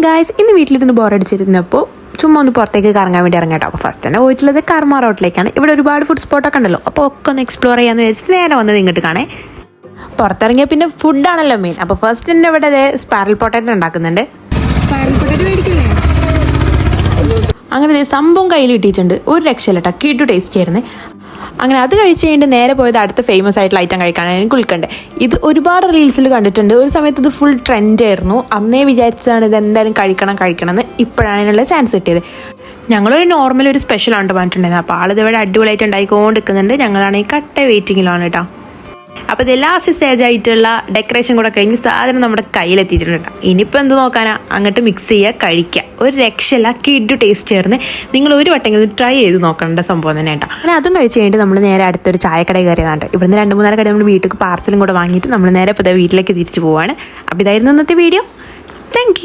Guys, ഇന്ന് വീട്ടിലിരുന്ന് ബോറടിച്ചിരുന്നപ്പോൾ ചുമ്മാ ഒന്ന് പുറത്തേക്ക് കറങ്ങാൻ വേണ്ടി ഇറങ്ങാട്ടോ. അപ്പോൾ ഫസ്റ്റ് തന്നെ പോയിട്ടുള്ളത് കർമ്മ റോട്ടിലേക്കാണ്. ഇവിടെ ഒരുപാട് ഫുഡ് സ്പോട്ടൊക്കെ ഉണ്ടല്ലോ, അപ്പോൾ ഒക്കെ ഒന്ന് എക്സ്പ്ലോർ ചെയ്യാമെന്ന് വെച്ചിട്ട് നേരെ വന്നത് ഇങ്ങോട്ട് കാണേ. പുറത്തിറങ്ങിയ പിന്നെ ഫുഡാണല്ലോ മെയിൻ. അപ്പോൾ ഫസ്റ്റ് തന്നെ ഇവിടെ സ്പാരൽ പൊട്ടാറ്റോ ഉണ്ടാക്കുന്നുണ്ട്. അങ്ങനെ സംഭവം കയ്യിൽ കിട്ടിയിട്ടുണ്ട്. ഒരു രക്ഷയില്ല കേട്ടോ, കിട്ടു ടേസ്റ്റ് ആയിരുന്നു. അങ്ങനെ അത് കഴിച്ച് കഴിഞ്ഞിട്ട് നേരെ പോയത് അടുത്ത ഫേമസ് ആയിട്ടുള്ള ഐറ്റം കഴിക്കാനാണ്. എനിക്ക് ഉൾക്കണ്ടേ. ഇത് ഒരുപാട് റീൽസിൽ കണ്ടിട്ടുണ്ട്. ഒരു സമയത്ത് ഇത് ഫുൾ ട്രെൻഡായിരുന്നു. അന്നേ വിചാരിച്ചതാണ് ഇത് എന്തായാലും കഴിക്കണം എന്ന്. ഇപ്പോഴാണ് അതിനുള്ള ചാൻസ് കിട്ടിയത്. ഞങ്ങളൊരു നോർമൽ ഒരു സ്പെഷ്യൽ ആണ് പറഞ്ഞിട്ടുണ്ടായിരുന്നു. അപ്പോൾ ആളിതിവിടെ അടിപൊളിയായിട്ട് ഉണ്ടായിക്കൊണ്ടിരിക്കുന്നുണ്ട്. ഞങ്ങളാണെങ്കിൽ കട്ട വെയിറ്റിങ്ങിലാണ് കേട്ടോ. അപ്പോൾ ഇത് ലാസ്റ്റ് സ്റ്റേജ് ആയിട്ടുള്ള ഡെക്കറേഷൻ കൂടെ കഴിഞ്ഞ് സാധനം നമ്മുടെ കയ്യിലെത്തിയിട്ടുണ്ട്. ഇനിയിപ്പോൾ എന്ത് നോക്കാനാ, അങ്ങോട്ട് മിക്സ് ചെയ്യുക, കഴിക്കുക. ഒരു രക്ഷയില്ല, കിഡു ടേസ്റ്റ് ചേർന്ന്. നിങ്ങൾ ഒരു വട്ടെങ്കിലും ട്രൈ ചെയ്ത് നോക്കേണ്ട സംഭവം തന്നെ കേട്ടോ. അങ്ങനെ അതും കഴിച്ച് കഴിഞ്ഞിട്ട് നമ്മൾ നേരെ അടുത്തൊരു ചായക്കട കയറിയതാണ്. ഇവിടുന്ന് 2-3 കട നമ്മൾ വീട്ടിലേക്ക് പാർസലും കൂടെ വാങ്ങിയിട്ട് നമ്മൾ നേരെ ഇപ്പോൾ വീട്ടിലേക്ക് തിരിച്ചു പോവാണ്. അപ്പോൾ ഇതായിരുന്നു ഇന്നത്തെ വീഡിയോ. താങ്ക്